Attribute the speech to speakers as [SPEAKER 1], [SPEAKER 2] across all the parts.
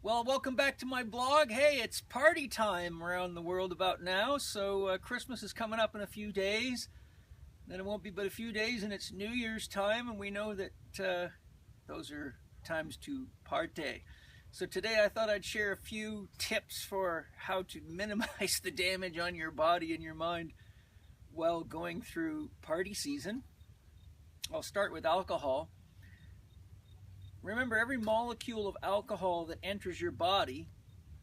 [SPEAKER 1] Well, welcome back to my blog. Hey, it's party time around the world about now. So Christmas is coming up in a few days. Then it won't be but a few days, and it's New Year's time, and we know that those are times to party. So today I thought I'd share a few tips for how to minimize the damage on your body and your mind while going through party season. I'll start with alcohol. Remember, every molecule of alcohol that enters your body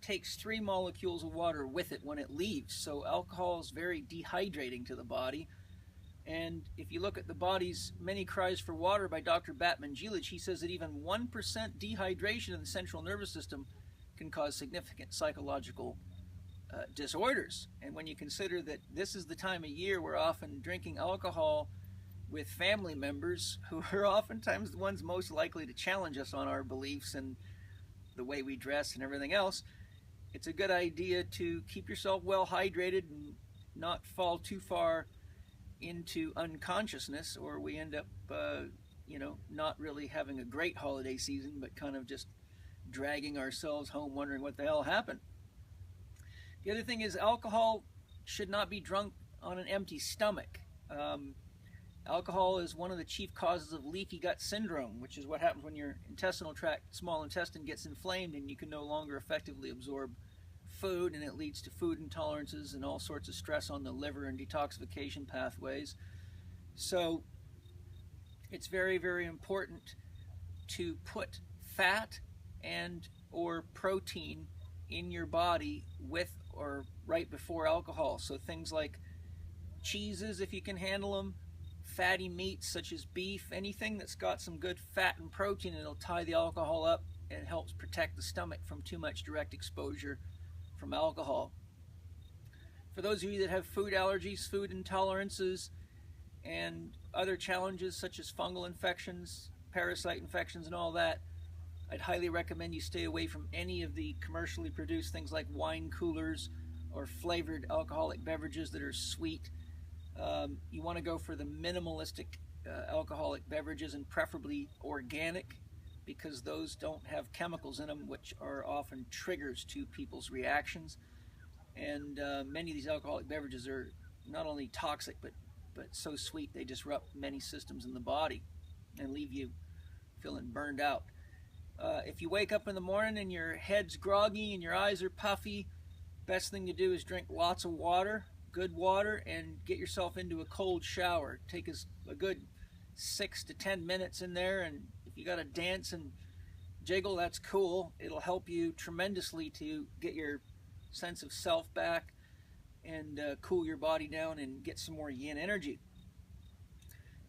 [SPEAKER 1] takes 3 molecules of water with it when it leaves. So alcohol is very dehydrating to the body. And if you look at the body's Many Cries for Water by Dr. Batman-Gilic, he says that even 1% dehydration in the central nervous system can cause significant psychological disorders. And when you consider that this is the time of year we're often drinking alcohol with family members who are oftentimes the ones most likely to challenge us on our beliefs and the way we dress and everything else, it's a good idea to keep yourself well hydrated and not fall too far into unconsciousness, or we end up not really having a great holiday season, but kind of just dragging ourselves home wondering what the hell happened. The other thing is, alcohol should not be drunk on an empty stomach. Alcohol is one of the chief causes of leaky gut syndrome, which is what happens when your intestinal tract, small intestine, gets inflamed and you can no longer effectively absorb food, and it leads to food intolerances and all sorts of stress on the liver and detoxification pathways. So it's very, very important to put fat and or protein in your body with or right before alcohol. So things like cheeses, if you can handle them, fatty meats such as beef, anything that's got some good fat and protein, it'll tie the alcohol up and helps protect the stomach from too much direct exposure from alcohol. For those of you that have food allergies, food intolerances, and other challenges such as fungal infections, parasite infections, and all that, I'd highly recommend you stay away from any of the commercially produced things like wine coolers or flavored alcoholic beverages that are sweet. You want to go for the minimalistic alcoholic beverages, and preferably organic, because those don't have chemicals in them, which are often triggers to people's reactions. And many of these alcoholic beverages are not only toxic, but so sweet they disrupt many systems in the body and leave you feeling burned out. If you wake up in the morning and your head's groggy and your eyes are puffy, best thing to do is drink lots of water, good water, and get yourself into a cold shower. Take a good 6 to 10 minutes in there, and if you got to dance and jiggle, that's cool. It'll help you tremendously to get your sense of self back and cool your body down and get some more yin energy.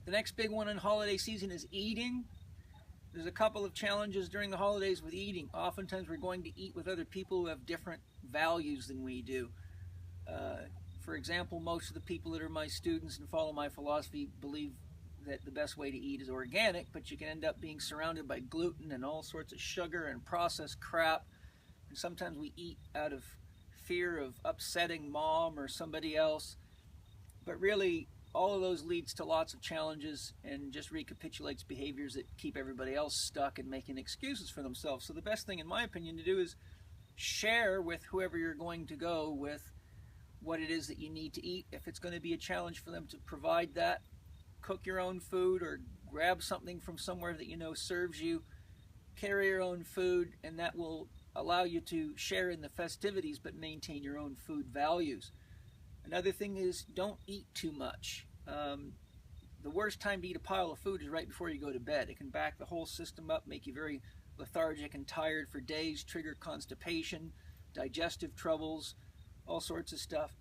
[SPEAKER 1] The next big one in holiday season is eating. There's a couple of challenges during the holidays with eating. Oftentimes we're going to eat with other people who have different values than we do. For example, most of the people that are my students and follow my philosophy believe that the best way to eat is organic, but you can end up being surrounded by gluten and all sorts of sugar and processed crap. And sometimes we eat out of fear of upsetting mom or somebody else. But really, all of those leads to lots of challenges and just recapitulates behaviors that keep everybody else stuck and making excuses for themselves. So the best thing, in my opinion, to do is share with whoever you're going to go with what it is that you need to eat. If it's going to be a challenge for them to provide that, cook your own food or grab something from somewhere that you know serves you. Carry your own food, and that will allow you to share in the festivities but maintain your own food values. Another thing is, don't eat too much. The worst time to eat a pile of food is right before you go to bed. It can back the whole system up, make you very lethargic and tired for days, trigger constipation, digestive troubles, all sorts of stuff.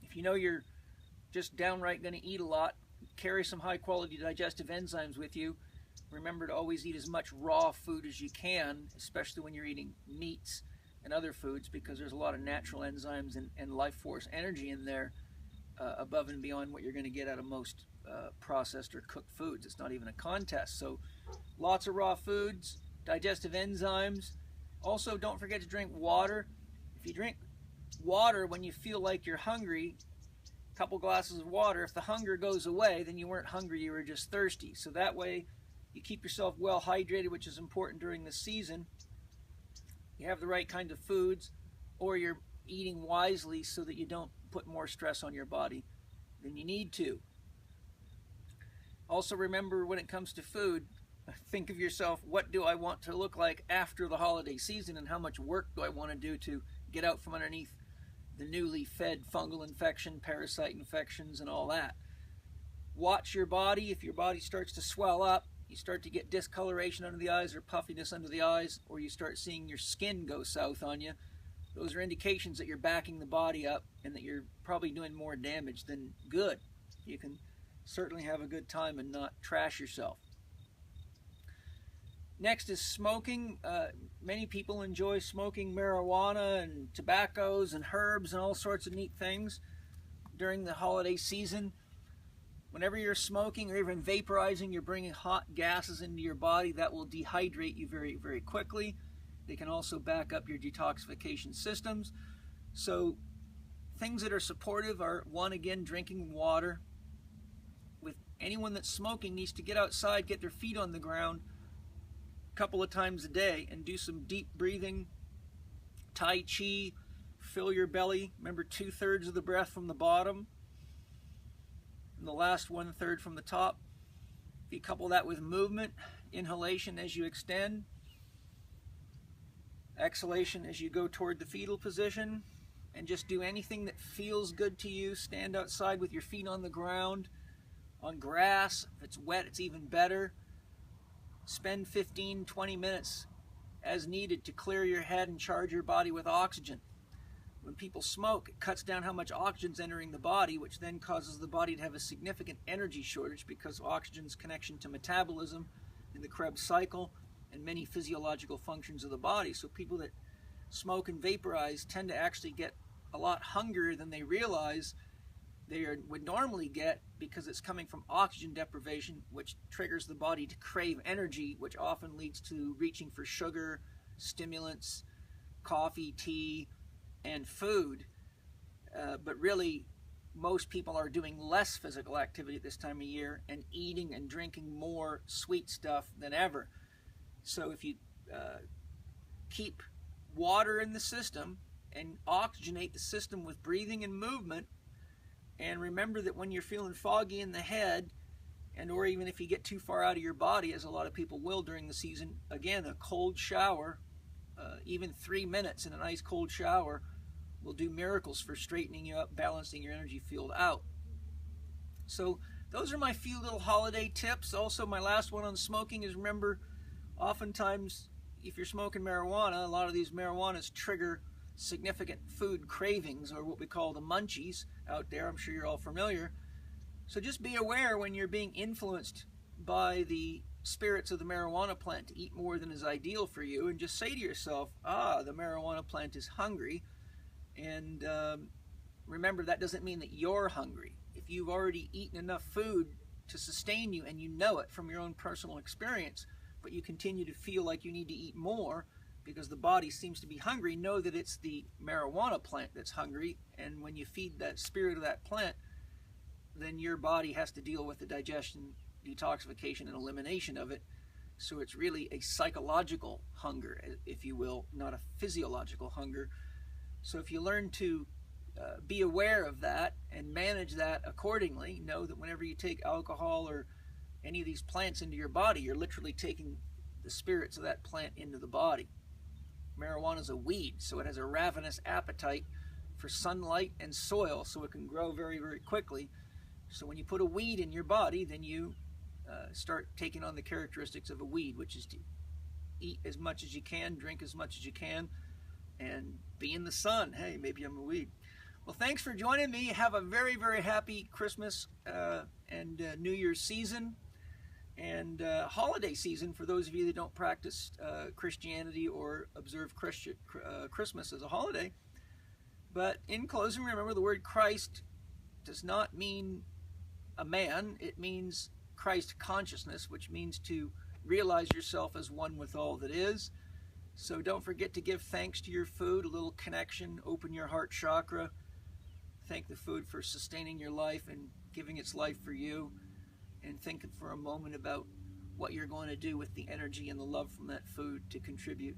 [SPEAKER 1] If you know you're just downright going to eat a lot, carry some high quality digestive enzymes with you. Remember to always eat as much raw food as you can, especially when you're eating meats and other foods, because there's a lot of natural enzymes and life force energy in there above and beyond what you're going to get out of most processed or cooked foods. It's not even a contest. So lots of raw foods, digestive enzymes. Also, don't forget to drink water. If you drink water when you feel like you're hungry, a couple glasses of water, if the hunger goes away, then you weren't hungry, you were just thirsty. So that way you keep yourself well hydrated, which is important during the season. you have the right kind of foods, or you're eating wisely so that you don't put more stress on your body than you need to. Also remember, when it comes to food, think of yourself, what do I want to look like after the holiday season, and how much work do I want to do to get out from underneath the newly fed fungal infection, parasite infections, and all that. Watch your body. If your body starts to swell up, you start to get discoloration under the eyes or puffiness under the eyes, or you start seeing your skin go south on you, those are indications that you're backing the body up and that you're probably doing more damage than good. You can certainly have a good time and not trash yourself. Next is smoking. Many people enjoy smoking marijuana and tobaccos and herbs and all sorts of neat things during the holiday season. Whenever you're smoking or even vaporizing, you're bringing hot gases into your body that will dehydrate you very, very quickly. They can also back up your detoxification systems. So things that are supportive are, one, again, drinking water. With anyone that's smoking needs to get outside, get their feet on the ground a couple of times a day and do some deep breathing, Tai Chi, fill your belly. Remember, 2/3 of the breath from the bottom and the last 1/3 from the top. If you couple that with movement, inhalation as you extend, exhalation as you go toward the fetal position, and just do anything that feels good to you. Stand outside with your feet on the ground, on grass. If it's wet, it's even better. Spend 15-20 minutes as needed to clear your head and charge your body with oxygen. When people smoke, it cuts down how much oxygen's entering the body, which then causes the body to have a significant energy shortage because oxygen's connection to metabolism in the Krebs cycle and many physiological functions of the body. So people that smoke and vaporize tend to actually get a lot hungrier than they realize they would normally get, because it's coming from oxygen deprivation, which triggers the body to crave energy, which often leads to reaching for sugar, stimulants, coffee, tea, and food. But really, most people are doing less physical activity at this time of year and eating and drinking more sweet stuff than ever. So if you keep water in the system and oxygenate the system with breathing and movement, and remember that when you're feeling foggy in the head, and or even if you get too far out of your body, as a lot of people will during the season, again, a cold shower, even 3 minutes in an ice cold shower, will do miracles for straightening you up, balancing your energy field out. So those are my few little holiday tips. Also, my last one on smoking is, remember, oftentimes if you're smoking marijuana, a lot of these marijuanas trigger significant food cravings, or what we call the munchies out there. I'm sure you're all familiar. So just be aware when you're being influenced by the spirits of the marijuana plant to eat more than is ideal for you, and just say to yourself, the marijuana plant is hungry. And remember, that doesn't mean that you're hungry. If you've already eaten enough food to sustain you, and you know it from your own personal experience, but you continue to feel like you need to eat more because the body seems to be hungry, know that it's the marijuana plant that's hungry. And when you feed that spirit of that plant, then your body has to deal with the digestion, detoxification, and elimination of it. So it's really a psychological hunger, if you will, not a physiological hunger. So if you learn to be aware of that and manage that accordingly, know that whenever you take alcohol or any of these plants into your body, you're literally taking the spirits of that plant into the body. Marijuana is a weed, so it has a ravenous appetite for sunlight and soil, so it can grow very, very quickly. So when you put a weed in your body, then you start taking on the characteristics of a weed, which is to eat as much as you can, drink as much as you can, and be in the sun. Hey, maybe I'm a weed. Well, thanks for joining me. Have a very, very happy Christmas and New Year's season and holiday season for those of you that don't practice Christianity or observe Christmas as a holiday. But in closing, remember, the word Christ does not mean a man. It means Christ consciousness, which means to realize yourself as one with all that is. So don't forget to give thanks to your food, a little connection, open your heart chakra. Thank the food for sustaining your life and giving its life for you. And think for a moment about what you're going to do with the energy and the love from that food to contribute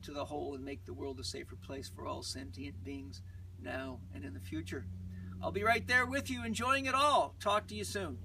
[SPEAKER 1] to the whole and make the world a safer place for all sentient beings now and in the future. I'll be right there with you, enjoying it all. Talk to you soon.